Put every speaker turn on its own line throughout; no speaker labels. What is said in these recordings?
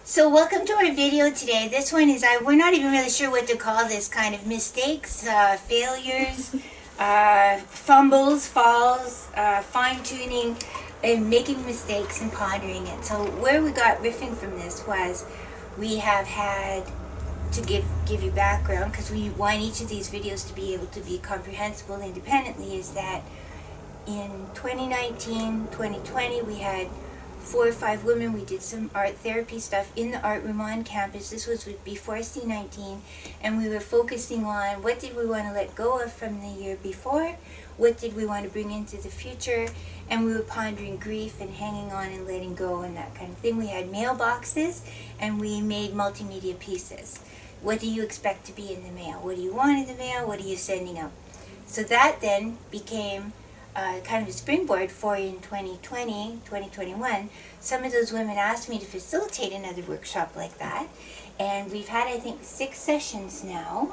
So welcome to our video today. This one is, we're not even really sure what to call this, kind of mistakes, failures, fumbles, falls, fine-tuning, and making mistakes and pondering it. So where we got riffing from this was we have had to give you background, because we want each of these videos to be able to be comprehensible independently, is that in 2019, 2020, we had 4 or 5 women. We did some art therapy stuff in the art room on campus. This was before C19, and we were focusing on what did we want to let go of from the year before, what did we want to bring into the future, and we were pondering grief and hanging on and letting go and that kind of thing. We had mailboxes, and we made multimedia pieces. What do you expect to be in the mail? What do you want in the mail? What are you sending out? So that then became kind of a springboard for in 2020, 2021. Some of those women asked me to facilitate another workshop like that. And we've had, I think, 6 sessions now.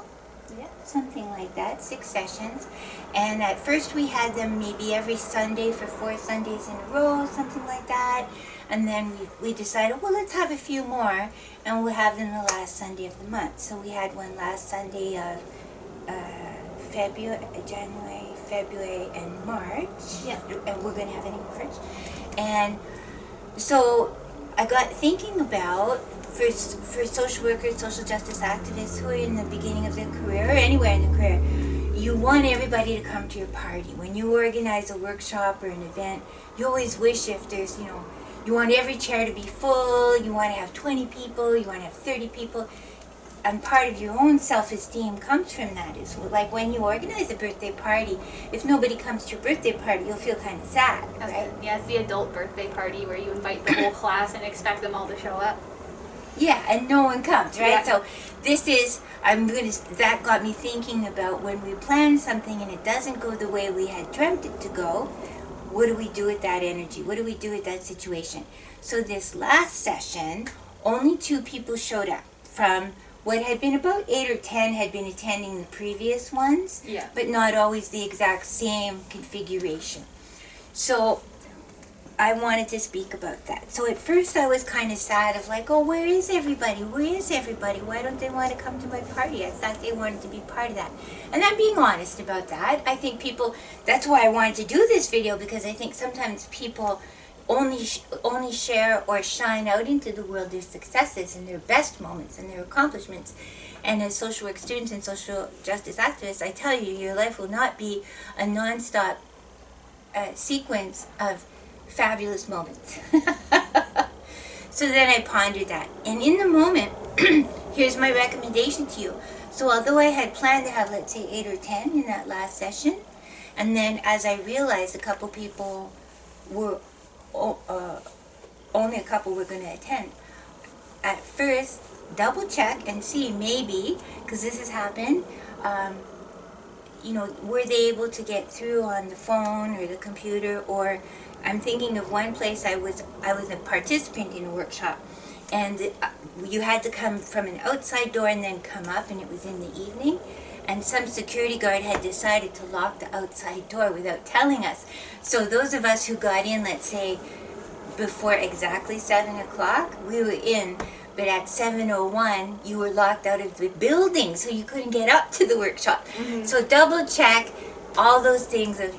Yeah, something like that, 6 sessions. And at first we had them maybe every Sunday for 4 Sundays in a row, something like that. And then we decided, well, let's have a few more, and we'll have them the last Sunday of the month. So we had one last Sunday of January, February, and March. Yeah. And we're going to have it in March. And so I got thinking about, for social workers, social justice activists who are in the beginning of their career, or anywhere in their career, you want everybody to come to your party. When you organize a workshop or an event, you always wish, if there's, you want every chair to be full, you want to have 20 people, you want to have 30 people. And part of your own self-esteem comes from that. Is like when you organize a birthday party, if nobody comes to your birthday party, you'll feel kind of sad, right?
Yeah, it's the adult birthday party where you invite the whole class and expect them all to show up.
Yeah, and no one comes, right?
Yeah.
So this is, that got me thinking about when we plan something and it doesn't go the way we had dreamt it to go, what do we do with that energy? What do we do with that situation? So this last session, only 2 people showed up from what had been about 8 or 10 had been attending the previous ones,
yeah,
but not always the exact same configuration. So I wanted to speak about that. So at first I was kind of sad of like, oh, where is everybody? Where is everybody? Why don't they want to come to my party? I thought they wanted to be part of that. And I'm being honest about that. I think people, that's why I wanted to do this video, because I think sometimes people only share or shine out into the world their successes and their best moments and their accomplishments. And as social work students and social justice activists, I tell you, your life will not be a non-stop sequence of fabulous moments. So then I pondered that. And in the moment, here's my recommendation to you. So although I had planned to have, let's say, 8 or 10 in that last session, and then as I realized a couple people were only a couple were going to attend. At first, double check and see, maybe, because this has happened, were they able to get through on the phone or the computer? Or I'm thinking of one place I was a participant in a workshop, and you had to come from an outside door and then come up, and it was in the evening. And some security guard had decided to lock the outside door without telling us. So those of us who got in, let's say, before exactly 7 o'clock, we were in. But at 7:01, you were locked out of the building, so you couldn't get up to the workshop. Mm-hmm. So double check all those things of,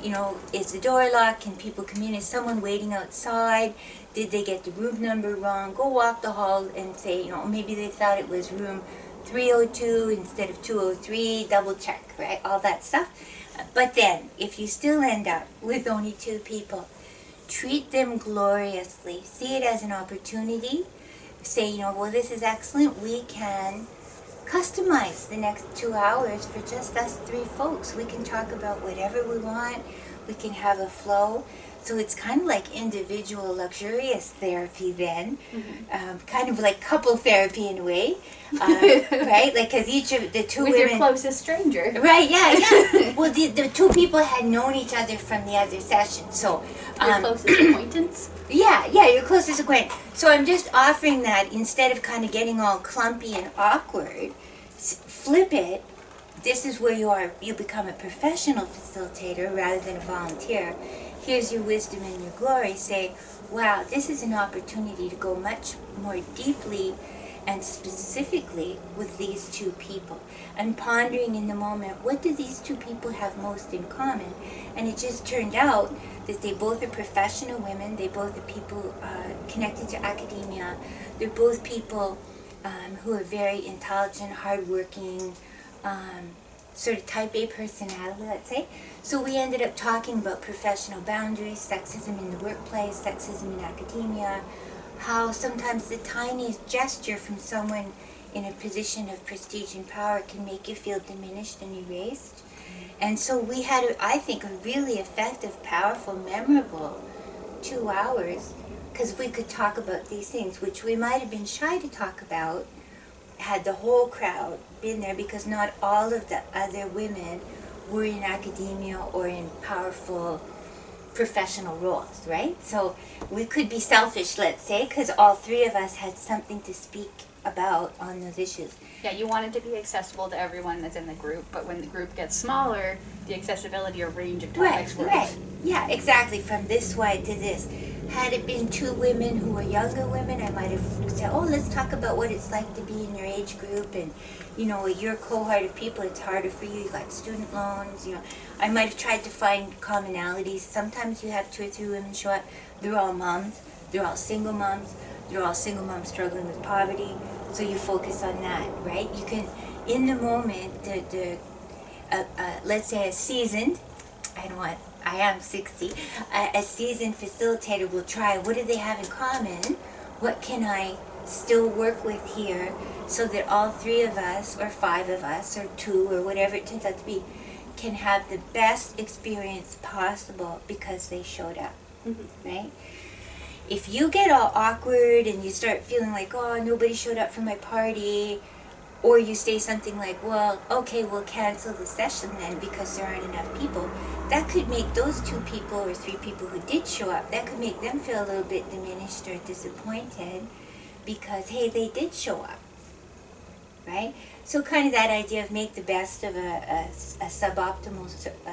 is the door locked? Can people come in? Is someone waiting outside? Did they get the room number wrong? Go walk the hall and say, maybe they thought it was room 302 instead of 203, double check, right? All that stuff. But then, if you still end up with only 2 people, treat them gloriously. See it as an opportunity. Say, well, this is excellent. We can customize the next 2 hours for just us 3 folks. We can talk about whatever we want. We can have a flow. So it's kind of like individual luxurious therapy then, mm-hmm. Kind of like couple therapy in a way, right? Like, because each of the 2
with
women...
your closest stranger.
Right, yeah. Well, the 2 people had known each other from the other session, so...
your closest acquaintance?
Yeah, your closest acquaintance. So I'm just offering that instead of kind of getting all clumpy and awkward, flip it. This is where you become a professional facilitator rather than a volunteer. Here's your wisdom and your glory. Say, wow, this is an opportunity to go much more deeply and specifically with these two people, and pondering in the moment, what do these two people have most in common? And it just turned out that they both are professional women. They both are people connected to academia. They're both people who are very intelligent, hardworking, sort of type A personality, let's say. So we ended up talking about professional boundaries, sexism in the workplace, sexism in academia, how sometimes the tiniest gesture from someone in a position of prestige and power can make you feel diminished and erased. And so we had, I think, a really effective, powerful, memorable 2 hours, because we could talk about these things, which we might have been shy to talk about had the whole crowd been there, because not all of the other women were in academia or in powerful professional roles, right? So we could be selfish, let's say, because all three of us had something to speak about on those issues.
Yeah, you want it to be accessible to everyone that's in the group, but when the group gets smaller, the accessibility or range of topics grows.
Right. Yeah, exactly. From this wide to this. Had it been two women who were younger women, I might have said, oh, let's talk about what it's like to be in your age group, and, you know, your cohort of people, it's harder for you. You got student loans, you know. I might have tried to find commonalities. Sometimes you have 2 or 3 women show up. They're all moms. They're all single moms. They're all single moms struggling with poverty. So you focus on that, right? You can, in the moment, let's say a seasoned, I am 60, a seasoned facilitator will try, what do they have in common? What can I still work with here so that all 3 of us, or 5 of us, or 2, or whatever it turns out to be, can have the best experience possible because they showed up, right? If you get all awkward and you start feeling like, oh, nobody showed up for my party, or you say something like, well, okay, we'll cancel the session then because there aren't enough people, that could make those 2 people or 3 people who did show up, that could make them feel a little bit diminished or disappointed because, hey, they did show up, right? So kind of that idea of make the best of a suboptimal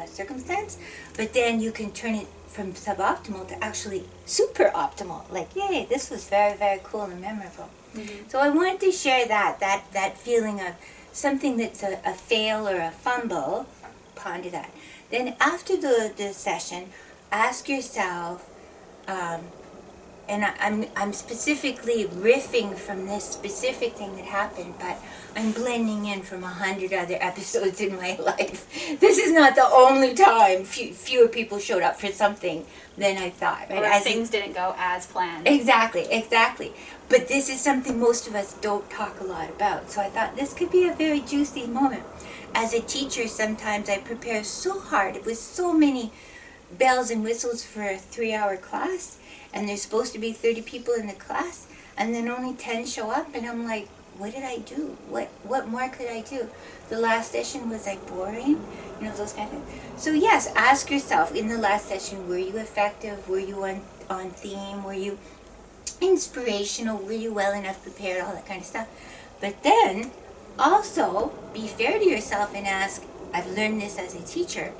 circumstance, but then you can turn it from suboptimal to actually super optimal. Like, yay, this was very, very cool and memorable. So I wanted to share that feeling of something that's a fail or a fumble, ponder that. Then after the session, ask yourself, and I'm specifically riffing from this specific thing that happened, but I'm blending in from 100 other episodes in my life. This is not the only time fewer people showed up for something than I thought. Right?
Or things didn't go as planned.
Exactly. But this is something most of us don't talk a lot about. So I thought this could be a very juicy moment. As a teacher, sometimes I prepare so hard with so many bells and whistles for a 3-hour class, and there's supposed to be 30 people in the class, and then only 10 show up, and I'm like, what did I do? What more could I do? The last session was like boring, you know, those kind of things. So yes, ask yourself, in the last session, were you effective? Were you on theme? Were you inspirational? Were you well enough prepared? All that kind of stuff. But then also be fair to yourself and ask, I've learned this as a teacher,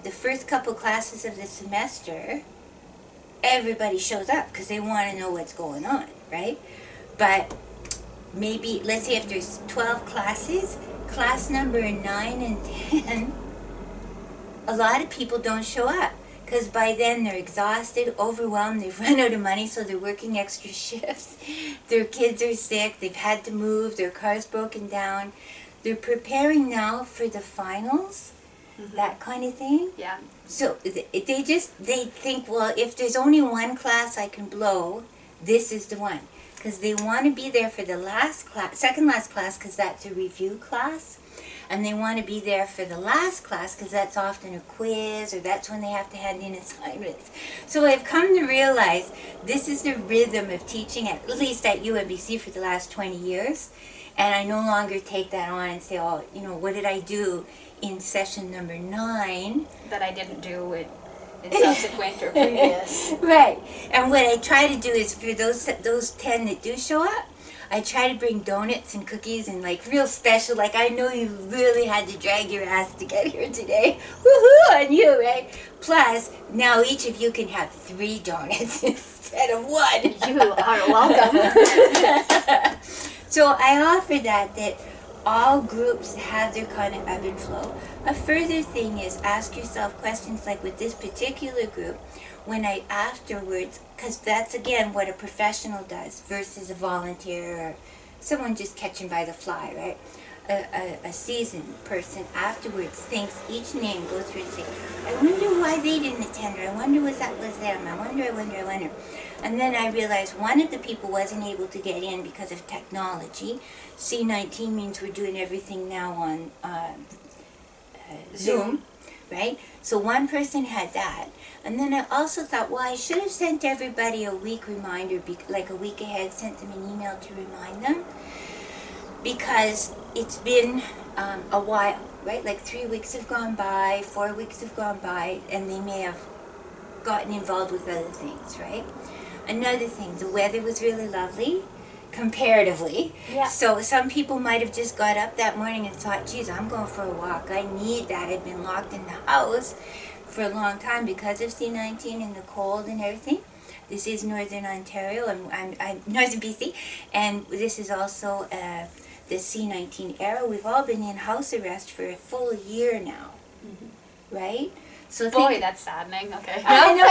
the first couple classes of the semester, everybody shows up because they want to know what's going on, right? But maybe, let's say if there's 12 classes, class number 9 and 10, a lot of people don't show up because by then they're exhausted, overwhelmed, they've run out of money, so they're working extra shifts. Their kids are sick, they've had to move, their car's broken down. They're preparing now for the finals, that kind of thing.
Yeah.
So they think, well, if there's only one class I can blow, this is the one. Because they want to be there for the last class, second last class, because that's a review class. And they want to be there for the last class because that's often a quiz, or that's when they have to hand in assignments. So I've come to realize this is the rhythm of teaching, at least at UMBC, for the last 20 years. And I no longer take that on and say, oh, you know, what did I do in session number 9?
That I didn't do it in subsequent or previous.
Right. And what I try to do is, for those 10 that do show up, I try to bring donuts and cookies and like real special, like I know you really had to drag your ass to get here today. Woohoo on you, right? Plus, now each of you can have 3 donuts instead of one.
You are welcome.
So I offer that all groups have their kind of ebb and flow. A further thing is ask yourself questions like with this particular group, when I afterwards, because that's again what a professional does versus a volunteer or someone just catching by the fly, right? A seasoned person afterwards thinks each name, goes through and say, I wonder why they didn't attend, or I wonder what that was them, I wonder. And then I realized one of the people wasn't able to get in because of technology. C19 means we're doing everything now on Zoom, right? So one person had that. And then I also thought, well, I should have sent everybody a week reminder, like a week ahead, sent them an email to remind them. Because it's been a while, right? Like 3 weeks have gone by, 4 weeks have gone by, and they may have gotten involved with other things, right? Another thing, the weather was really lovely, comparatively.
Yeah.
So some people might have just got up that morning and thought, geez, I'm going for a walk. I need that. I've been locked in the house for a long time because of C19 and the cold and everything. This is Northern Ontario, I'm Northern BC, and this is also the C19 era. We've all been in house arrest for a full year now, right? So
Boy, that's saddening. Okay.
I know,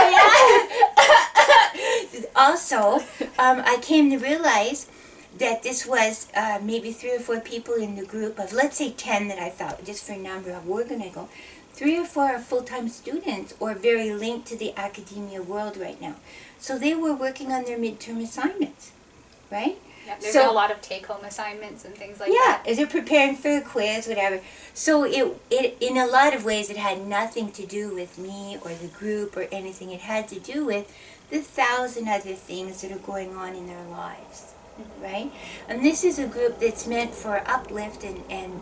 yeah. Also, I came to realize that this was maybe 3 or 4 people in the group of, let's say 10 that I thought, just for a number of, we're going to go. 3 or 4 are full-time students or very linked to the academia world right now. So they were working on their midterm assignments, right?
Yeah, there's been a lot of take-home assignments and things like that.
Yeah, they're preparing for a quiz, whatever. So it in a lot of ways, it had nothing to do with me or the group or anything. It had to do with the 1,000 other things that are going on in their lives, right? And this is a group that's meant for uplift and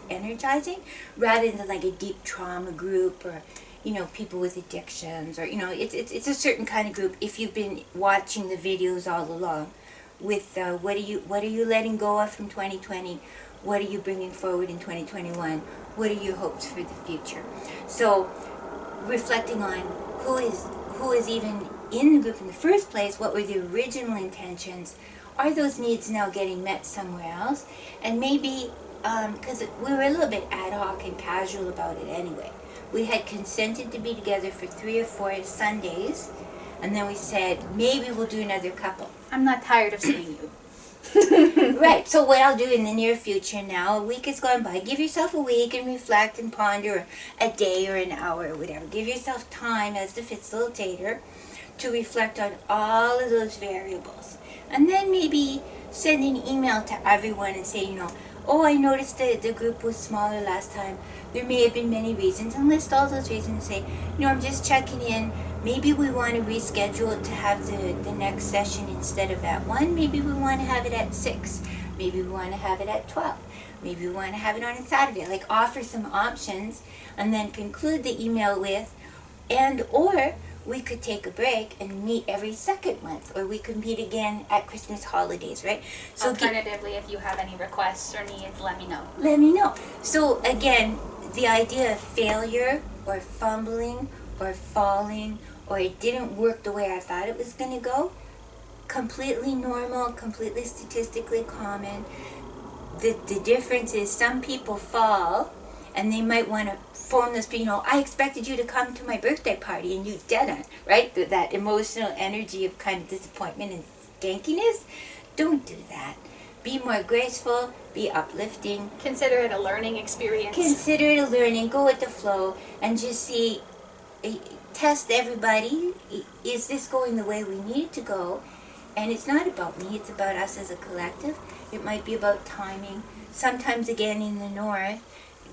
energizing, rather than like a deep trauma group or, you know, people with addictions or, you know, it's a certain kind of group. If you've been watching the videos all along, with what are you letting go of from 2020? What are you bringing forward in 2021? What are your hopes for the future? So, reflecting on who is even in the group in the first place, what were the original intentions? Are those needs now getting met somewhere else? And maybe, because we were a little bit ad hoc and casual about it anyway. We had consented to be together for 3 or 4 Sundays, and then we said, maybe we'll do another couple.
I'm not tired of seeing you.
Right, so what I'll do in the near future now, a week has gone by, give yourself a week and reflect and ponder, a day or an hour or whatever. Give yourself time as the facilitator to reflect on all of those variables. And then maybe send an email to everyone and say, you know, oh, I noticed that the group was smaller last time. There may have been many reasons, and list all those reasons and say, you know, I'm just checking in. Maybe we want to reschedule it to have the next session instead of at 1. Maybe we want to have it at 6. Maybe we want to have it at 12. Maybe we want to have it on a Saturday. Like offer some options and then conclude the email with, or we could take a break and meet every second month, or we could meet again at Christmas holidays, right? So
alternatively, if you have any requests or needs, let me know.
Let me know. So again, the idea of failure or fumbling or falling or it didn't work the way I thought it was going to go, completely normal, completely statistically common. The difference is some people fall and they might want to phone this, you know, I expected you to come to my birthday party and you didn't, right? That emotional energy of kind of disappointment and skankiness. Don't do that. Be more graceful, be uplifting.
Consider it a learning experience.
Consider it a learning, go with the flow, and just see, test everybody. Is this going the way we need it to go? And it's not about me, it's about us as a collective. It might be about timing. Sometimes, again, in the north,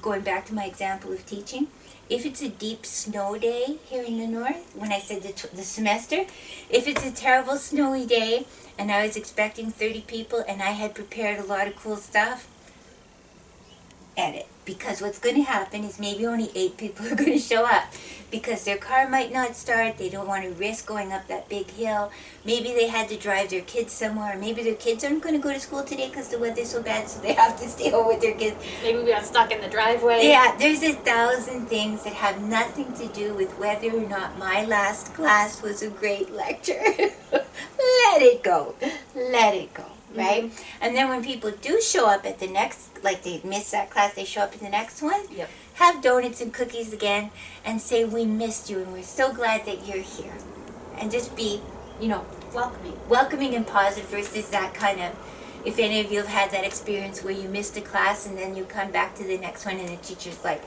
going back to my example of teaching, if it's a deep snow day here in the north, when I said the semester, if it's a terrible snowy day and I was expecting 30 people and I had prepared a lot of cool stuff, edit. Because what's going to happen is maybe only 8 people are going to show up because their car might not start. They don't want to risk going up that big hill. Maybe they had to drive their kids somewhere. Or maybe their kids aren't going to go to school today because the weather's so bad, so they have to stay home with their kids.
Maybe we got stuck in the driveway.
Yeah, there's 1,000 things that have nothing to do with whether or not my last class was a great lecture. Let it go. Let it go. Right? Mm-hmm. And then when people do show up at the next, like they miss that class, they show up at the next one,
yep.
Have donuts and cookies again and say, we missed you and we're so glad that you're here. And just be, welcoming and positive versus that kind of, if any of you have had that experience where you missed a class and then you come back to the next one and the teacher's like,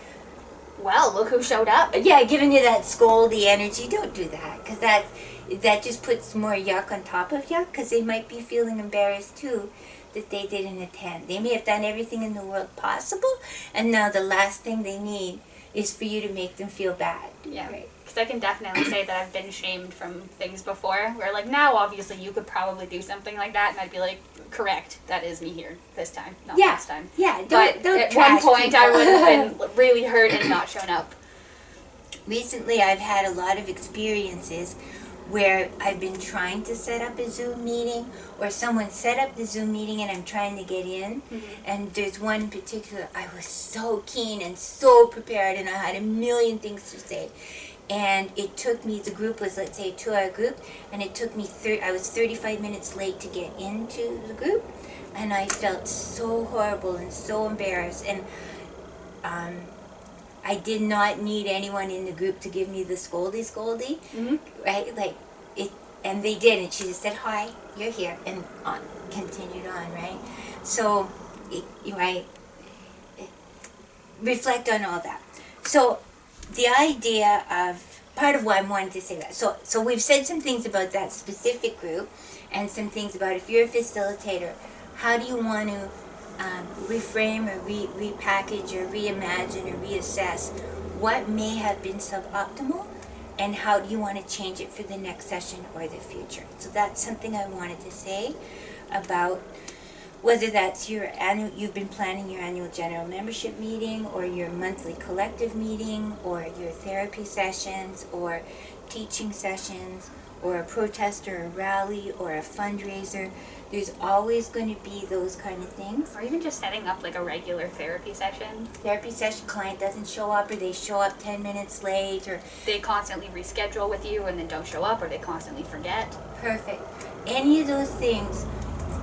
well, look who showed up.
Yeah, giving you that scoldy energy. Don't do that because that just puts more yuck on top of yuck because they might be feeling embarrassed too that they didn't attend. They may have done everything in the world possible and now the last thing they need is for you to make them feel bad.
Yeah, because I can definitely say that I've been shamed from things before where like now obviously you could probably do something like that and I'd be like, correct, that is me here this time, not last time.
Yeah,
but at one point I would have been really hurt and not shown up.
Recently I've had a lot of experiences where I've been trying to set up a Zoom meeting or someone set up the Zoom meeting and I'm trying to get in. Mm-hmm. And there's one in particular, I was so keen and so prepared and I had a million things to say. And it took me, the group was, let's say, a 2-hour group, and it took me, I was 35 minutes late to get into the group. And I felt so horrible and so embarrassed. And I did not need anyone in the group to give me the scoldy, mm-hmm. Right? Like it, and they did, and she just said, "Hi, you're here," and on, continued on, right? So, reflect on all that. So, the idea of part of why I wanted to say that. So we've said some things about that specific group, and some things about if you're a facilitator, how do you want to reframe or repackage or reimagine or reassess what may have been suboptimal and how do you want to change it for the next session or the future. So that's something I wanted to say about whether that's you've been planning your annual general membership meeting or your monthly collective meeting or your therapy sessions or teaching sessions or a protest or a rally or a fundraiser. There's always going to be those kind of things.
Or even just setting up like a regular therapy session.
Therapy session, client doesn't show up or they show up 10 minutes late or...
They constantly reschedule with you and then don't show up or they constantly forget.
Perfect. Any of those things,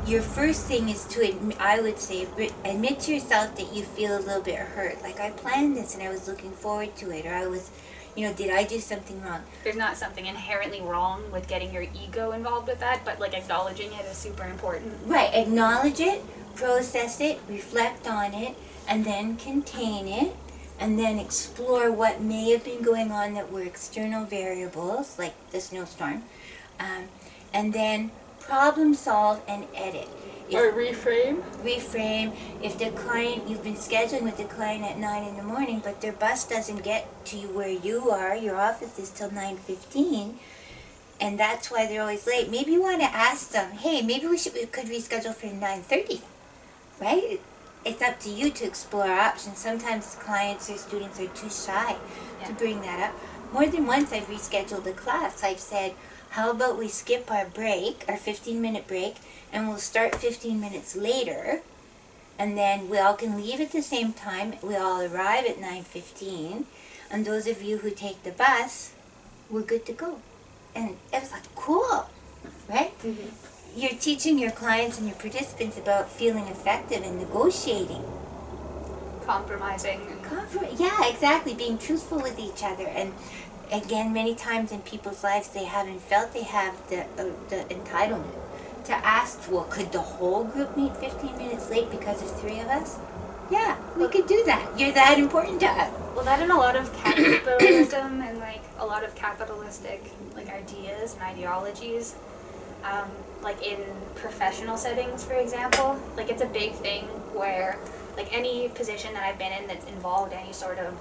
your first thing is to, I would say, admit to yourself that you feel a little bit hurt. Like I planned this and I was looking forward to it or I was... did I do something wrong?
There's not something inherently wrong with getting your ego involved with that, but like acknowledging it is super important.
Right, acknowledge it, process it, reflect on it, and then contain it, and then explore what may have been going on that were external variables, like the snowstorm, and then problem solve and edit.
Or reframe.
Reframe. If the client, you've been scheduling with the client at 9 in the morning, but their bus doesn't get to you where you are, your office is till 9:15, and that's why they're always late. Maybe you want to ask them, hey, maybe we could reschedule for 9:30, right? It's up to you to explore options. Sometimes clients or students are too shy to bring that up. More than once I've rescheduled a class. I've said, how about we skip our break, our 15-minute break, and we'll start 15 minutes later, and then we all can leave at the same time. We all arrive at 9:15, and those of you who take the bus, we're good to go. And it was like, cool, right? Mm-hmm. You're teaching your clients and your participants about feeling effective and negotiating.
Compromising.
Yeah, exactly. Being truthful with each other. And again, many times in people's lives, they haven't felt they have the entitlement to ask, well, could the whole group meet 15 minutes late because of 3 of us? Yeah, we could do that. You're that important to us.
Well, that and a lot of capitalism and like a lot of capitalistic like ideas and ideologies, like in professional settings, for example, like it's a big thing where like any position that I've been in that's involved any sort of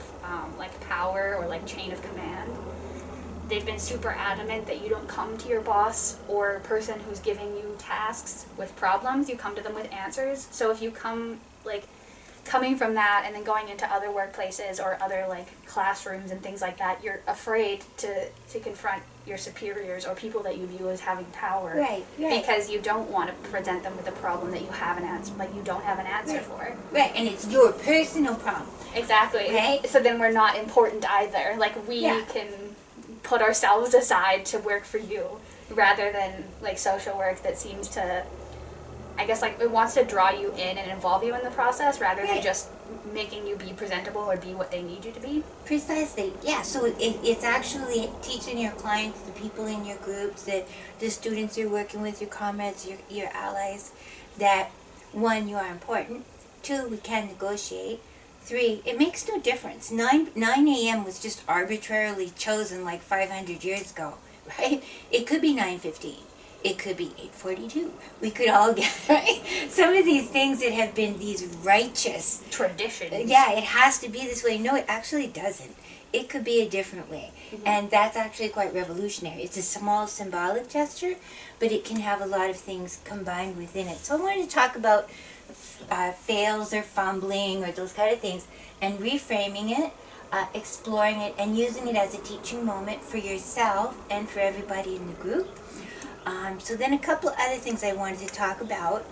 like power or like chain of command, they've been super adamant that you don't come to your boss or person who's giving you tasks with problems, you come to them with answers. So if you come, like, coming from that and then going into other workplaces or other like classrooms and things like that, you're afraid to confront your superiors or people that you view as having power,
right.
because you don't want to present them with a problem that you have an answer, like you don't have an answer for.
Right, and it's your personal problem.
Exactly.
Right.
So then we're not important either. Like we can put ourselves aside to work for you, rather than like social work that seems to, I guess, like it wants to draw you in and involve you in the process rather than just making you be presentable or be what they need you to be.
Precisely. Yeah. So it's actually teaching your clients, the people in your groups, the students you're working with, your comrades, your allies, that 1, you are important. 2, we can negotiate. 3, it makes no difference. 9 a.m. was just arbitrarily chosen like 500 years ago, right? It could be 9:15. It could be 8:42. We could all get, right? Some of these things that have been these righteous
traditions.
Yeah, it has to be this way. No, it actually doesn't. It could be a different way. And that's actually quite revolutionary. It's a small symbolic gesture, but it can have a lot of things combined within it. So I wanted to talk about fails or fumbling or those kind of things, and reframing it, exploring it, and using it as a teaching moment for yourself and for everybody in the group. So then a couple other things I wanted to talk about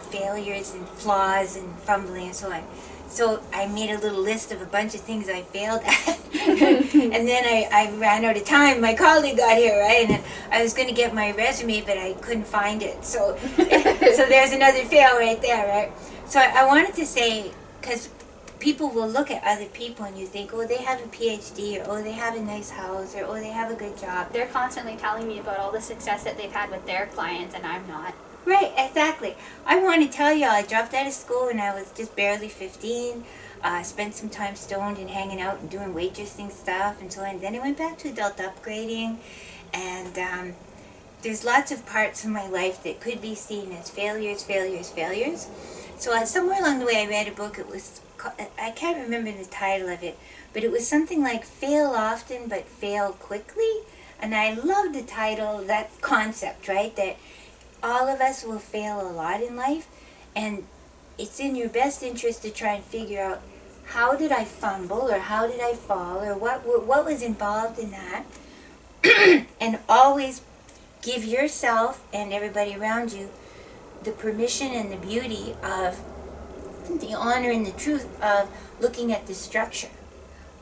failures and flaws and fumbling and so on. So I made a little list of a bunch of things I failed at. And then I ran out of time. My colleague got here, right? And I was going to get my resume, but I couldn't find it. So there's another fail right there, right? So I wanted to say, because people will look at other people and you think, oh, they have a PhD, or oh, they have a nice house, or oh, they have a good job.
They're constantly telling me about all the success that they've had with their clients, and I'm not.
Right, exactly. I want to tell y'all, I dropped out of school when I was just barely 15. Spent some time stoned and hanging out and doing waitressing stuff and so on. Then I went back to adult upgrading, and there's lots of parts of my life that could be seen as failures. So somewhere along the way I read a book. It was, I can't remember the title of it, but it was something like Fail Often But Fail Quickly. And I love the title, that concept, right? That all of us will fail a lot in life, and it's in your best interest to try and figure out, how did I fumble, or how did I fall, or what was involved in that. And always give yourself and everybody around you the permission and the beauty of the honor and the truth of looking at the structure.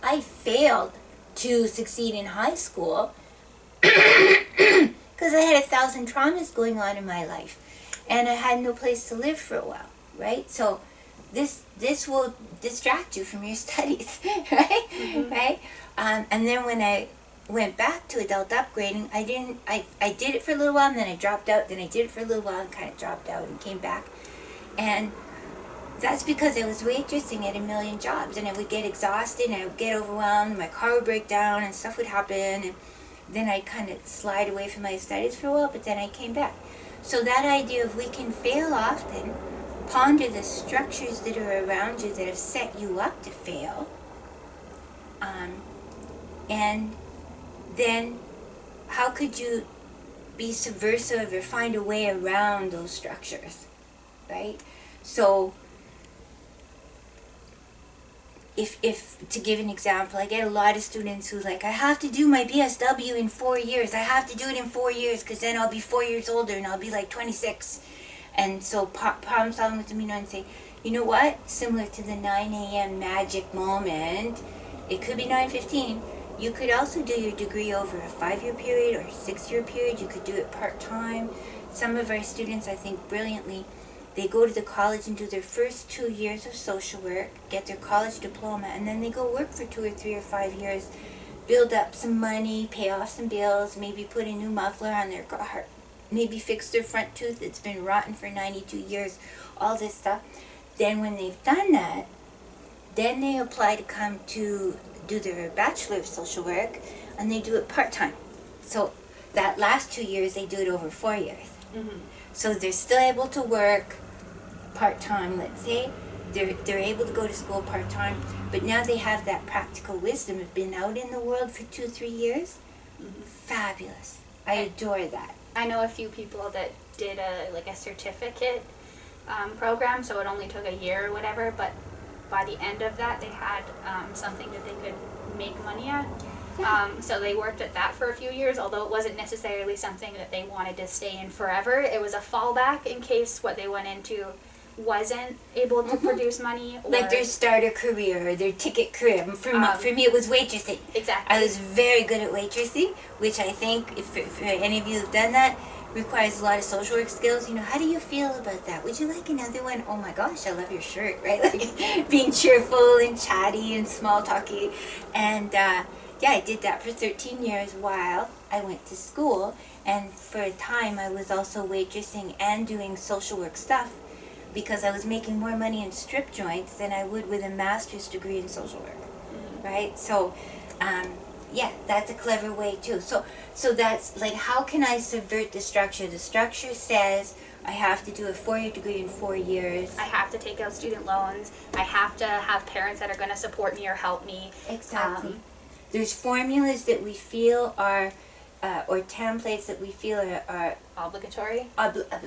I failed to succeed in high school because I had 1,000 traumas going on in my life, and I had no place to live for a while, right? So this will distract you from your studies, right? Right? And then when I went back to adult upgrading, I did it for a little while, and then I dropped out. Then I did it for a little while and kind of dropped out and came back. And that's because I was waitressing at a million jobs, and I would get exhausted, and I would get overwhelmed, and my car would break down, and stuff would happen, and then I'd kind of slide away from my studies for a while, but then I came back. So that idea of we can fail often, ponder the structures that are around you that have set you up to fail, and then how could you be subversive or find a way around those structures, right? So if to give an example, I get a lot of students who like, I have to do my BSW in 4 years. I have to do it in 4 years because then I'll be 4 years older and I'll be like 26. And so problem solving with them, and say, you know what? Similar to the 9 a.m. magic moment, it could be 9:15. You could also do your degree over a 5-year period or a 6-year period. You could do it part-time. Some of our students, I think brilliantly, they go to the college and do their first 2 years of social work, get their college diploma, and then they go work for 2 or 3 or 5 years, build up some money, pay off some bills, maybe put a new muffler on their car, maybe fix their front tooth that's been rotten for 92 years, all this stuff. Then when they've done that, then they apply to come to do their Bachelor of Social Work, and they do it part-time. So that last 2 years, they do it over 4 years. Mm-hmm. So they're still able to work part-time, let's say. They're able to go to school part-time, but now they have that practical wisdom of being out in the world for 2-3 years. Mm-hmm. Fabulous. I adore that.
I know a few people that did a certificate program, so it only took a year or whatever, but by the end of that, they had something that they could make money at. So they worked at that for a few years, although it wasn't necessarily something that they wanted to stay in forever. It was a fallback in case what they went into wasn't able to produce money. Or,
like their starter career or their ticket career. For me, it was waitressing.
Exactly.
I was very good at waitressing, which I think, if any of you have done that, requires a lot of social work skills. You know, how do you feel about that? Would you like another one? Oh my gosh, I love your shirt, right? Like being cheerful and chatty and small talky. And yeah, I did that for 13 years while I went to school. And for a time, I was also waitressing and doing social work stuff because I was making more money in strip joints than I would with a master's degree in social work, right? So, yeah, that's a clever way too. So that's like, how can I subvert the structure? The structure says I have to do a 4-year degree in 4 years.
I have to take out student loans. I have to have parents that are going to support me or help me.
Exactly. There's formulas that we feel are, or templates that we feel are
obligatory.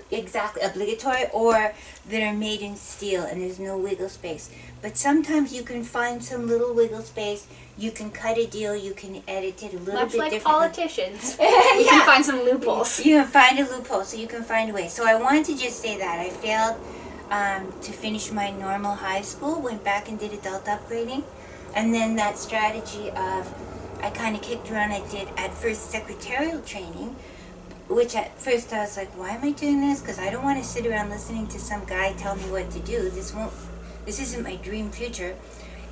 Exactly, obligatory, or that are made in steel and there's no wiggle space. But sometimes you can find some little wiggle space. You can cut a deal, you can edit it a little
Much
bit
like
differently.
politicians. You can find some loopholes.
You can find a loophole, so you can find a way. So I wanted to just say that. I failed to finish my normal high school, went back and did adult upgrading. And then that strategy of, I kind of kicked around, I did at first secretarial training, which at first I was like, why am I doing this? Because I don't want to sit around listening to some guy tell me what to do. This isn't my dream future.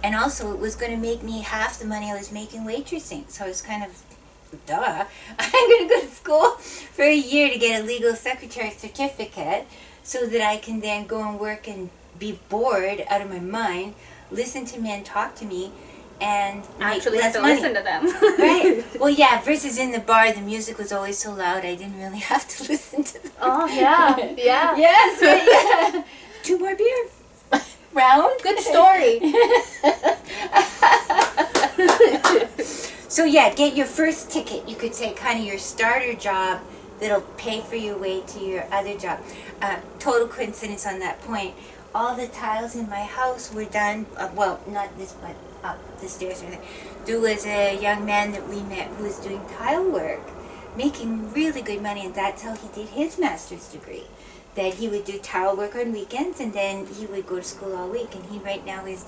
And also it was going to make me half the money I was making waitressing. So I was kind of, duh, I'm going to go to school for a year to get a legal secretary certificate so that I can then go and work and be bored out of my mind, listen to men talk to me, and
actually
make
have
less
to
money.
listen to them.
Right? Well, yeah, versus in the bar, the music was always so loud, I didn't really have to listen to them.
Oh, yeah. Yeah.
Yes, right, yeah. 2 more beers. Round.
Good story.
So yeah, get your first ticket. You could say kind of your starter job that'll pay for your way to your other job. Total coincidence on that point. All the tiles in my house were done, well, not this, but up the stairs or anything. There was a young man that we met who was doing tile work, making really good money, and that's how he did his master's degree. That he would do tile work on weekends, and then he would go to school all week, and he right now is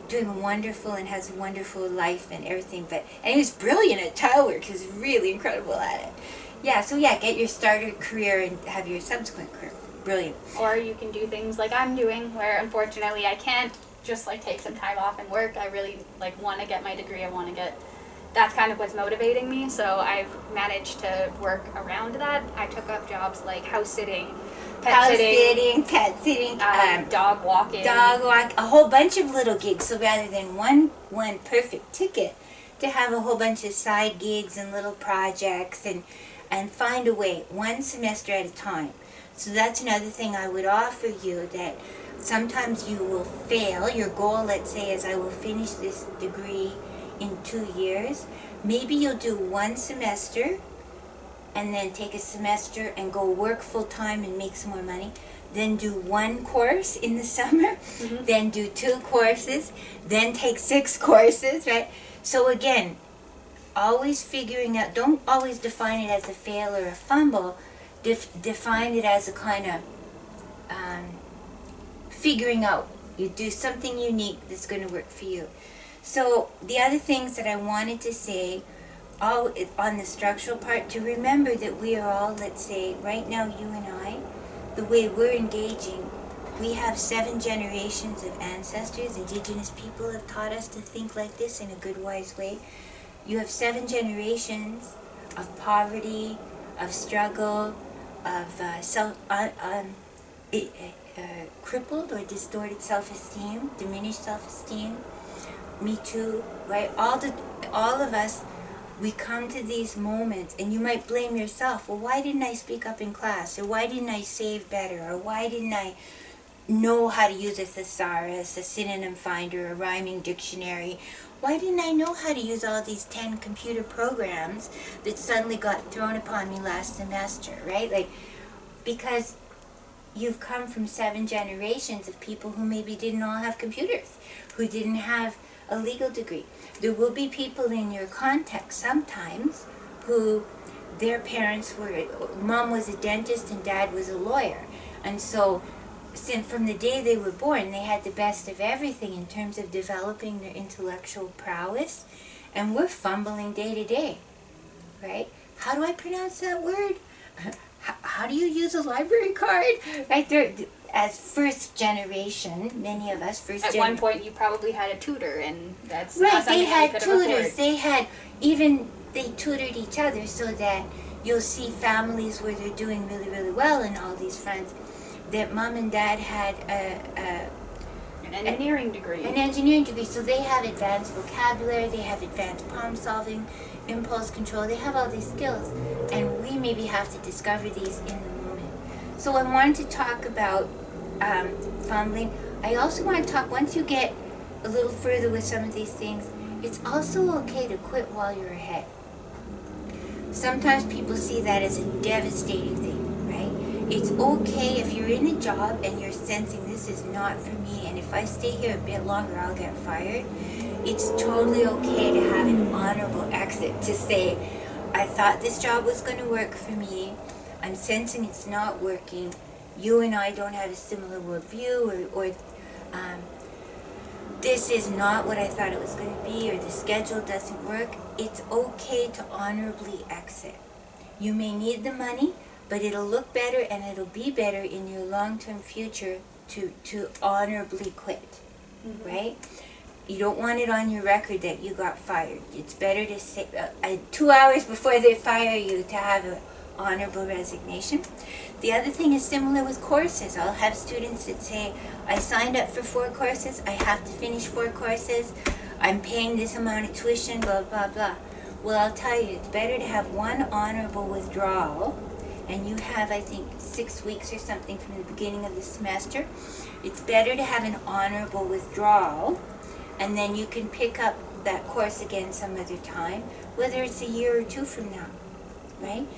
doing wonderful and has a wonderful life and everything. And he was brilliant at tile work. He was really incredible at it. Yeah, so yeah, get your starter career and have your subsequent career. Brilliant.
Or you can do things like I'm doing, where unfortunately I can't just like take some time off and work. I really like want to get my degree. That's kind of what's motivating me. So I've managed to work around that. I took up jobs like house sitting, pet sitting, dog walking,
a whole bunch of little gigs. So rather than one perfect ticket, to have a whole bunch of side gigs and little projects and find a way, one semester at a time. So that's another thing I would offer you, that sometimes you will fail. Your goal, let's say, is I will finish this degree in 2 years. Maybe you'll do 1 semester and then take a semester and go work full time and make some more money. Then do 1 course in the summer, then do 2 courses, then take 6 courses, right? So again, always figuring out, don't always define it as a fail or a fumble. Define it as a kind of figuring out. You do something unique that's going to work for you. So the other things that I wanted to say, all on the structural part, to remember that we are all, let's say, right now you and I, the way we're engaging, we have 7 generations of ancestors. Indigenous people have taught us to think like this in a good, wise way. You have 7 generations of poverty, of struggle, of crippled or distorted self-esteem, diminished self-esteem. Me too, right? All of us, we come to these moments, and you might blame yourself. Well, why didn't I speak up in class? Or why didn't I save better? Or why didn't I know how to use a thesaurus, a synonym finder, a rhyming dictionary? Why didn't I know how to use all these 10 computer programs that suddenly got thrown upon me last semester, right? Like, because you've come from 7 generations of people who maybe didn't all have computers, who didn't have a legal degree. There will be people in your context sometimes who their parents were, mom was a dentist and dad was a lawyer. And so from the day they were born, they had the best of everything in terms of developing their intellectual prowess. And we're fumbling day to day, right? How do I pronounce that word? How do you use a library card? Right there, as first generation, many of us first.
At one point, you probably had a tutor, and that's
right.
Not something
They had
that you could
tutors.
afford.
They had they tutored each other so that you'll see families where they're doing really, really well in all these fronts. That mom and dad had
An engineering degree.
An engineering degree, so they have advanced vocabulary, they have advanced problem solving, impulse control, they have all these skills, and we maybe have to discover these in the moment. So I wanted to talk about fumbling. I also want to talk, once you get a little further with some of these things, it's also okay to quit while you're ahead. Sometimes people see that as a devastating thing, right? It's okay if you're in a job and you're sensing this is not for me, and if I stay here a bit longer, I'll get fired. It's totally okay to have an honorable exit, to say, I thought this job was going to work for me. I'm sensing it's not working. You and I don't have a similar worldview, or this is not what I thought it was going to be, or the schedule doesn't work. It's okay to honorably exit. You may need the money, but it'll look better and it'll be better in your long-term future to honorably quit, right? You don't want it on your record that you got fired. It's better to say 2 hours before they fire you to have an honorable resignation. The other thing is similar with courses. I'll have students that say, I signed up for 4 courses, I have to finish 4 courses, I'm paying this amount of tuition, blah, blah, blah. Well, I'll tell you, it's better to have one honorable withdrawal, and you have, I think, 6 weeks or something from the beginning of the semester. It's better to have an honorable withdrawal, and then you can pick up that course again some other time, whether it's a year or 2 from now, right?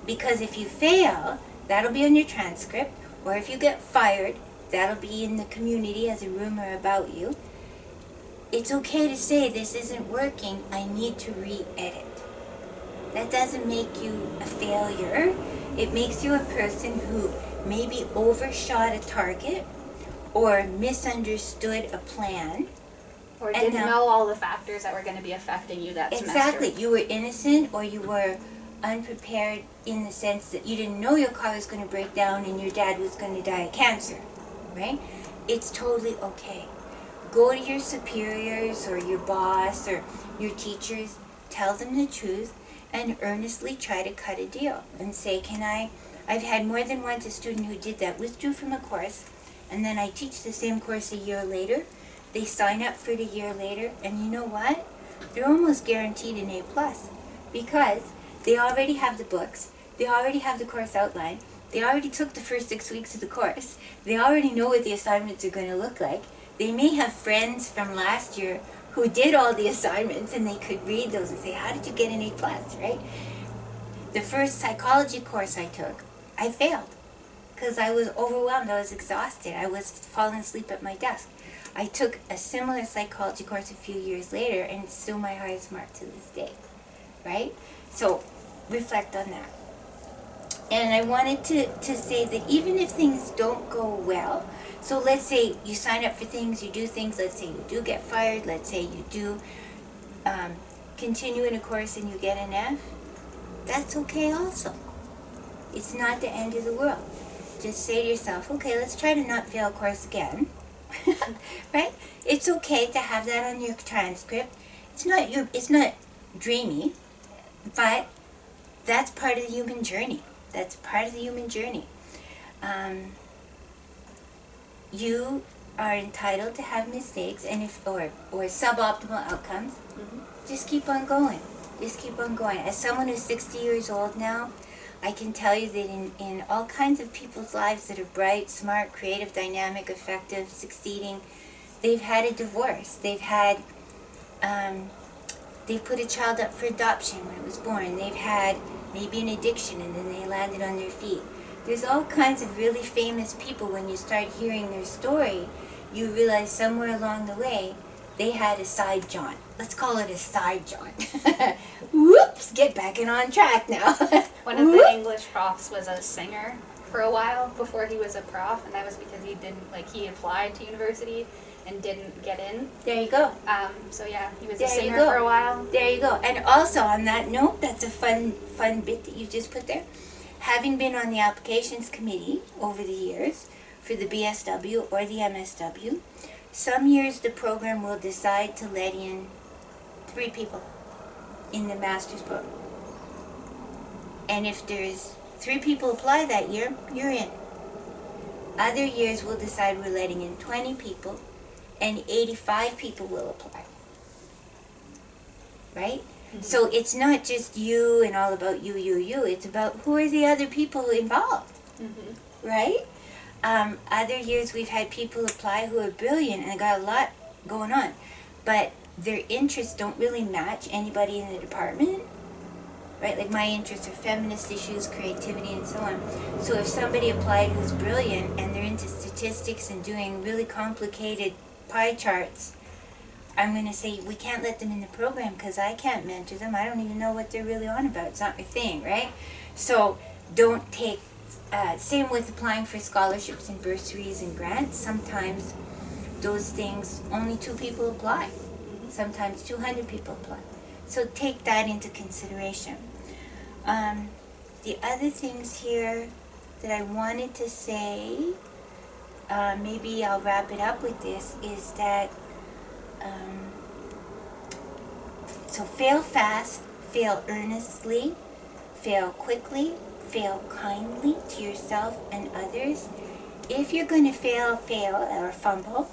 Because if you fail, that'll be on your transcript, or if you get fired, that'll be in the community as a rumor about you. It's okay to say, this isn't working, I need to re-edit. That doesn't make you a failure. It makes you a person who maybe overshot a target or misunderstood a plan.
Or didn't know all the factors that were going to be affecting you that semester.
Exactly. You were innocent, or you were unprepared in the sense that you didn't know your car was going to break down and your dad was going to die of cancer, right? It's totally okay. Go to your superiors or your boss or your teachers, tell them the truth, and earnestly try to cut a deal and say, I've had more than once a student who did that, withdrew from a course, and then I teach the same course a year later. They sign up for it a year later, and you know what? They're almost guaranteed an A+, because they already have the books, they already have the course outline, they already took the first 6 weeks of the course, they already know what the assignments are going to look like. They may have friends from last year who did all the assignments, and they could read those and say, how did you get an A+, right? The first psychology course I took, I failed because I was overwhelmed, I was exhausted, I was falling asleep at my desk. I took a similar psychology course a few years later, and it's still my highest mark to this day, right? So reflect on that. And I wanted to say that even if things don't go well, so let's say you sign up for things, you do things, let's say you do get fired, let's say you do continue in a course and you get an F, that's okay also. It's not the end of the world. Just say to yourself, okay, let's try to not fail a course again. Right? It's okay to have that on your transcript. It's not dreamy, but that's part of the human journey. That's part of the human journey. You are entitled to have mistakes, and or suboptimal outcomes. Just keep on going. Just keep on going. As someone who's 60 years old now, I can tell you that in all kinds of people's lives that are bright, smart, creative, dynamic, effective, succeeding, they've had a divorce. They've had, they put a child up for adoption when it was born. They've had maybe an addiction and then they landed on their feet. There's all kinds of really famous people. When you start hearing their story, you realize somewhere along the way they had a side jaunt. Let's call it a side jaunt. Whoops, get back on track now.
One of the English profs was a singer for a while before he was a prof, and that was because he didn't, like, he applied to university and didn't get in.
There you go.
So yeah, he was
There
a singer
you go.
for a while.
There you go. And also on that note, that's a fun bit that you just put there. Having been on the applications committee over the years for the BSW or the MSW, some years the program will decide to let in 3 people in the master's program. And if there's 3 people apply that year, you're in. Other years we'll decide we're letting in 20 people and 85 people will apply. Right? Mm-hmm. So it's not just you and all about you. It's about who are the other people involved. Mm-hmm. Right? Other years we've had people apply who are brilliant and got a lot going on. But their interests don't really match anybody in the department. Right? Like my interests are feminist issues, creativity, and so on. So if somebody applied who's brilliant and they're into statistics and doing really complicated pie charts, I'm going to say we can't let them in the program because I can't mentor them. I don't even know what they're really on about. It's not my thing, right? So don't take, same with applying for scholarships and bursaries and grants. Sometimes those things, only 2 people apply. Sometimes 200 people apply. So take that into consideration. The other things here that I wanted to say, maybe I'll wrap it up with this, is that so fail fast, fail earnestly, fail quickly, fail kindly to yourself and others. If you're going to fail or fumble,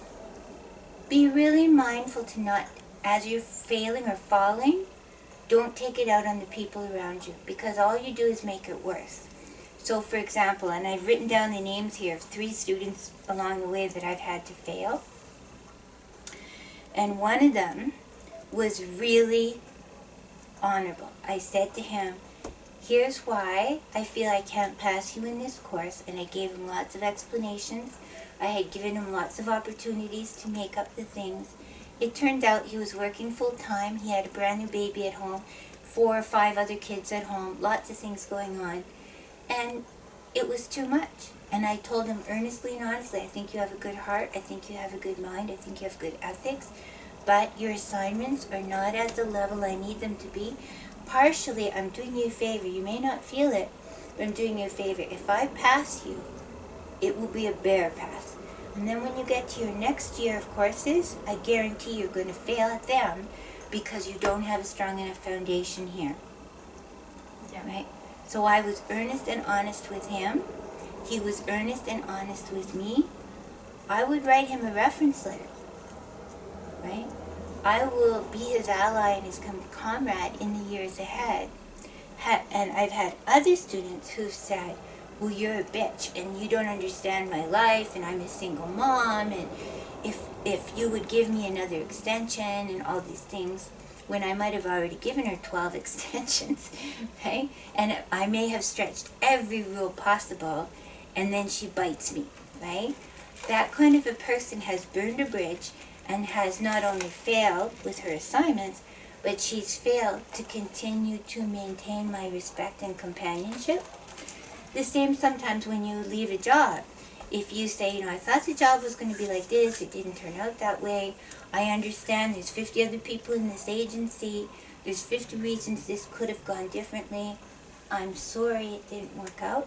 be really mindful to not, as you're failing or falling, don't take it out on the people around you, because all you do is make it worse. So for example, and I've written down the names here of 3 students along the way that I've had to fail. And one of them was really honorable. I said to him, here's why I feel I can't pass you in this course, and I gave him lots of explanations. I had given him lots of opportunities to make up the things. It turned out he was working full-time. He had a brand new baby at home, 4 or 5 other kids at home, lots of things going on. And it was too much. And I told him earnestly and honestly, I think you have a good heart, I think you have a good mind, I think you have good ethics, but your assignments are not at the level I need them to be. Partially, I'm doing you a favor. You may not feel it, but I'm doing you a favor. If I pass you, it will be a bare pass. And then when you get to your next year of courses, I guarantee you're going to fail at them because you don't have a strong enough foundation here. Yeah. Right? So I was earnest and honest with him. He was earnest and honest with me. I would write him a reference letter. Right? I will be his ally and his comrade in the years ahead. And I've had other students who've said, well, you're a bitch and you don't understand my life and I'm a single mom and if you would give me another extension and all these things, when I might have already given her 12 extensions, right? And I may have stretched every rule possible and then she bites me, right? That kind of a person has burned a bridge and has not only failed with her assignments, but she's failed to continue to maintain my respect and companionship. The same sometimes when you leave a job. If you say, I thought the job was going to be like this, it didn't turn out that way. I understand there's 50 other people in this agency. There's 50 reasons this could have gone differently. I'm sorry it didn't work out.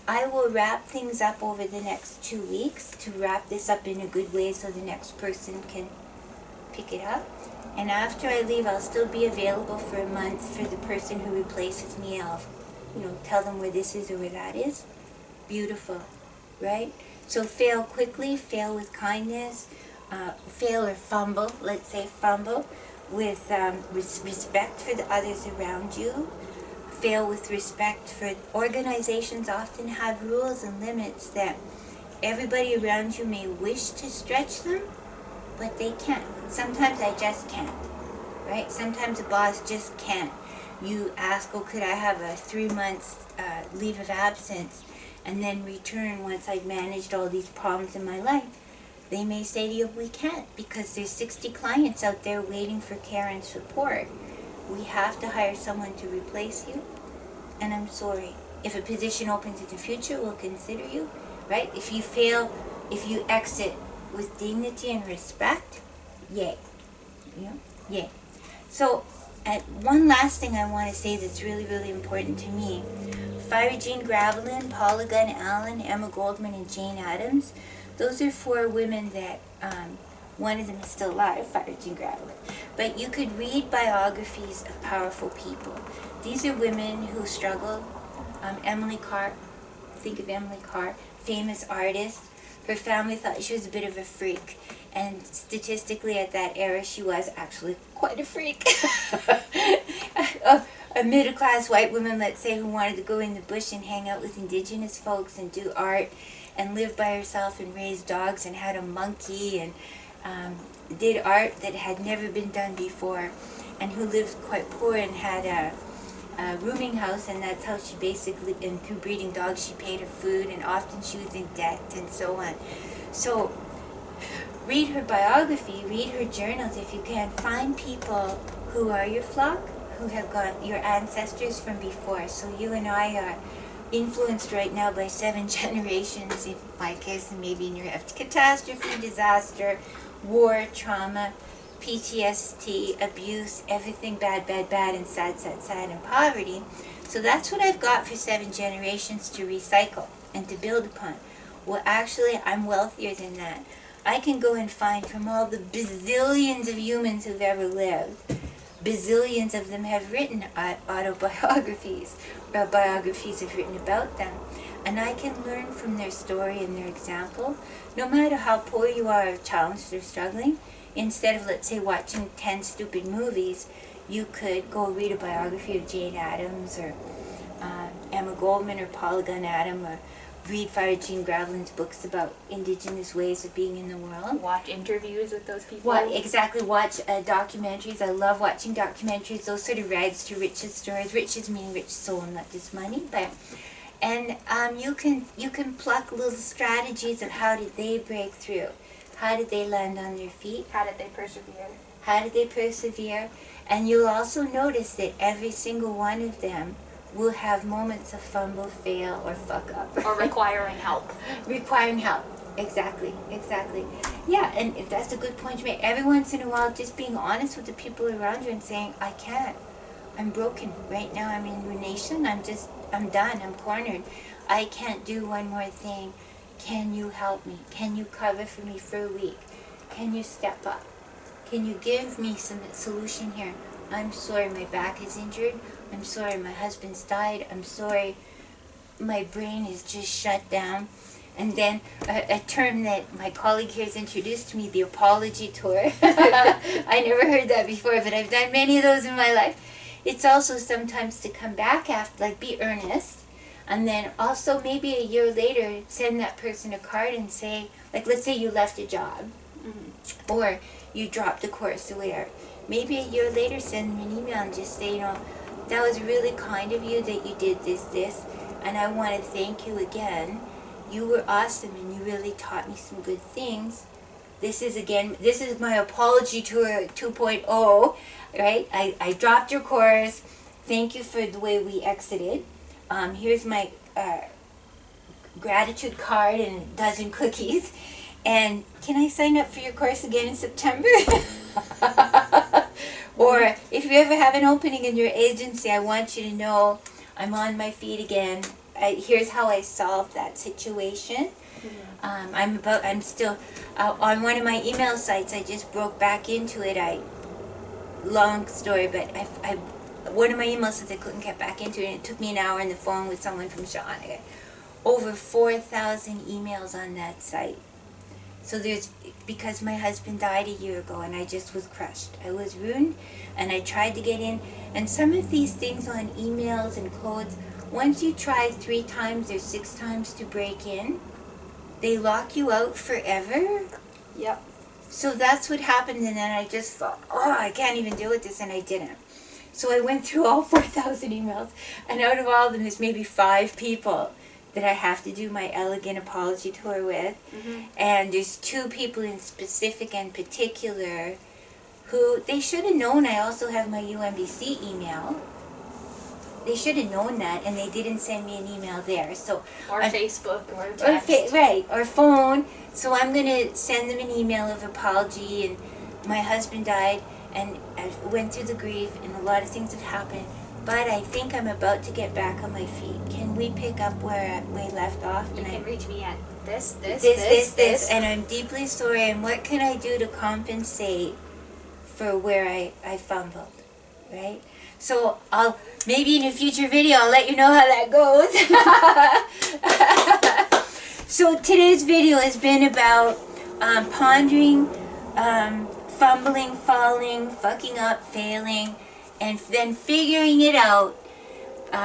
I will wrap things up over the next 2 weeks to wrap this up in a good way so the next person can pick it up. And after I leave, I'll still be available for a month for the person who replaces me. I'll tell them where this is or where that is. Beautiful, right? So fail quickly, fail with kindness, fail or fumble, let's say fumble, with respect for the others around you. Fail with respect for organizations often have rules and limits that everybody around you may wish to stretch them, but they can't. Sometimes I just can't, right? Sometimes a boss just can't. You ask, could I have a 3 months leave of absence? And then return, once I've managed all these problems in my life, they may say to you, we can't, because there's 60 clients out there waiting for care and support. We have to hire someone to replace you, and I'm sorry. If a position opens in the future, we'll consider you, right? If you fail, if you exit with dignity and respect, yay. Yeah, yay. So, one last thing I want to say that's really, really important to me. Fire Jean Gravelin, Paula Gunn Allen, Emma Goldman, and Jane Addams. Those are 4 women that, one of them is still alive, Fire Jean Gravelin. But you could read biographies of powerful people. These are women who struggled. Emily Carr, think of Emily Carr, famous artist. Her family thought she was a bit of a freak. And statistically at that era, she was actually quite a freak. A middle-class white woman, let's say, who wanted to go in the bush and hang out with indigenous folks and do art and live by herself and raise dogs and had a monkey and did art that had never been done before, and who lived quite poor and had a rooming house, and that's how she basically, and through breeding dogs, she paid her food, and often she was in debt and so on. So read her biography, read her journals if you can. Find people who are your flock, who have got your ancestors from before. So you and I are influenced right now by 7 generations, in my case, and maybe in your catastrophe, disaster, war, trauma, PTSD, abuse, everything bad, bad, bad, and sad, sad, sad, and poverty. So that's what I've got for 7 generations to recycle and to build upon. Well, actually, I'm wealthier than that. I can go and find from all the bazillions of humans who've ever lived, bazillions of them have written autobiographies, or biographies have written about them. And I can learn from their story and their example, no matter how poor you are or challenged or struggling. Instead of, let's say, watching 10 stupid movies, you could go read a biography of Jane Addams or Emma Goldman or Paula Gunn Adam, or read Fire Jean Gravelin's books about indigenous ways of being in the world.
Watch interviews with those people.
Exactly, watch documentaries. I love watching documentaries, those sort of rags to riches stories. Riches mean rich soul, not just money. And you can pluck little strategies of how did they break through. How did they land on their feet?
How did they persevere?
How did they persevere? And you'll also notice that every single one of them will have moments of fumble, fail, or fuck up.
Or requiring help.
Requiring help. Exactly. Yeah, and that's a good point to make. Every once in a while, just being honest with the people around you and saying, I can't. I'm broken. Right now I'm in ruination. I'm done. I'm cornered. I can't do one more thing. Can you help me? Can you cover for me for a week? Can you step up? Can you give me some solution here? I'm sorry my back is injured. I'm sorry my husband's died. I'm sorry my brain is just shut down. And then a term that my colleague here has introduced to me, the apology tour. I never heard that before, but I've done many of those in my life. It's also sometimes to come back after, like, be earnest. And then also maybe a year later, send that person a card and say, like, let's say you left a job, or you dropped the course away, or maybe a year later send them an email and just say, that was really kind of you that you did this, and I want to thank you again. You were awesome and you really taught me some good things. This is my apology tour 2.0, right? I dropped your course. Thank you for the way we exited. Here's my gratitude card and a dozen cookies. And can I sign up for your course again in September? Or if you ever have an opening in your agency, I want you to know I'm on my feet again. Here's how I solved that situation. I'm still on one of my email sites. I just broke back into it. Long story, but one of my email sites I couldn't get back into it, and it took me an hour on the phone with someone from Sean. I got over 4,000 emails on that site. So because my husband died a year ago and I just was crushed. I was ruined and I tried to get in. And some of these things on emails and codes, once you try 3 times or 6 times to break in, they lock you out forever.
Yep.
So that's what happened, and then I just thought, I can't even deal with this, and I didn't. So I went through all 4,000 emails, and out of all of them, there's maybe 5 people that I have to do my elegant apology tour with. And there's two people in specific and particular who, they should have known I also have my UMBC email. They should have known that, and they didn't send me an email there. So
or Facebook or text.
Right, or phone. So I'm going to send them an email of apology. And my husband died, and I went through the grief, and a lot of things have happened. But I think I'm about to get back on my feet. Can we pick up where we left off?
You can reach me at this,
and I'm deeply sorry. And what can I do to compensate for where I fumbled, right? So I'll, maybe in a future video, I'll let you know how that goes. So today's video has been about pondering, fumbling, falling, fucking up, failing, and then figuring it out.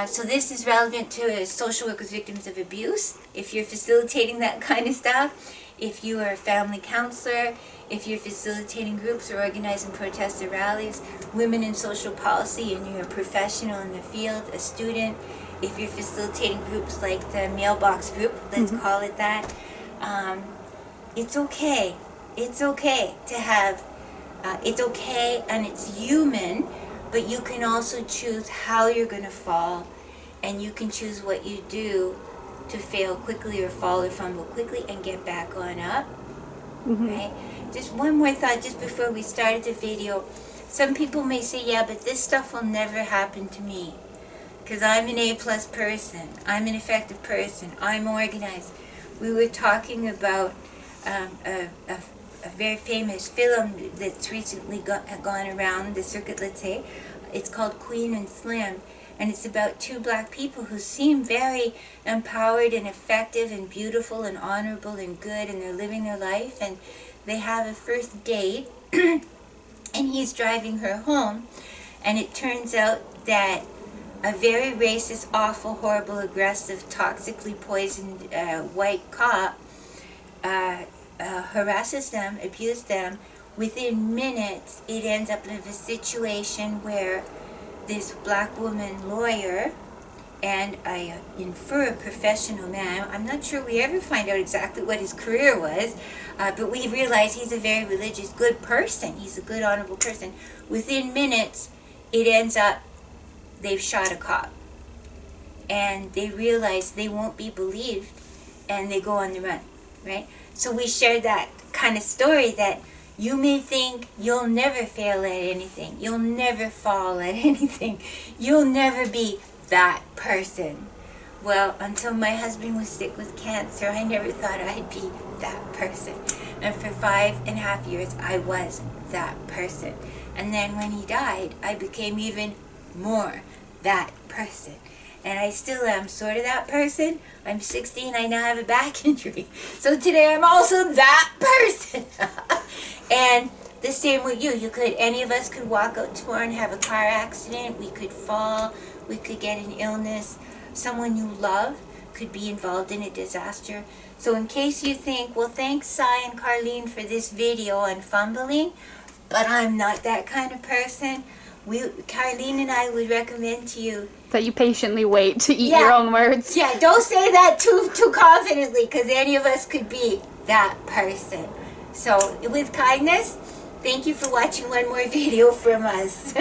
So this is relevant to social work with victims of abuse, if you're facilitating that kind of stuff, if you are a family counselor, if you're facilitating groups or organizing protests or rallies, women in social policy and you're a professional in the field, a student, if you're facilitating groups like the mailbox group, let's call it that, it's okay. It's okay to have, it's okay and it's human, but you can also choose how you're going to fall, and you can choose what you do to fail quickly or fall or fumble quickly and get back on up, right? Just one more thought just before we started the video. Some people may say, yeah, but this stuff will never happen to me because I'm an A+ person. I'm an effective person. I'm organized. We were talking about a very famous film that's recently gone around the circuit, let's say. It's called Queen and Slim. And it's about two black people who seem very empowered and effective and beautiful and honorable and good, and they're living their life. And they have a first date, and he's driving her home. And it turns out that a very racist, awful, horrible, aggressive, toxically poisoned white cop harasses them, abuses them. Within minutes, it ends up in a situation where this black woman lawyer and I infer a professional man, I'm not sure we ever find out exactly what his career was, but we realize he's a very religious, good person. He's a good, honorable person. Within minutes, it ends up they've shot a cop. And they realize they won't be believed, and they go on the run, right? So we share that kind of story that you may think you'll never fail at anything. You'll never fall at anything. You'll never be that person. Well, until my husband was sick with cancer, I never thought I'd be that person. And for 5.5 years, I was that person. And then when he died, I became even more that person. And I still am sort of that person. I'm 60 and I now have a back injury. So today I'm also that person. And the same with you. Any of us could walk out tomorrow and have a car accident. We could fall. We could get an illness. Someone you love could be involved in a disaster. So in case you think, well, thanks, Sai and Carlene, for this video on fumbling, but I'm not that kind of person, Carlene and I would recommend to you
that you patiently wait to eat your own words.
Yeah, don't say that too confidently, because any of us could be that person. So with kindness, thank you for watching one more video from us.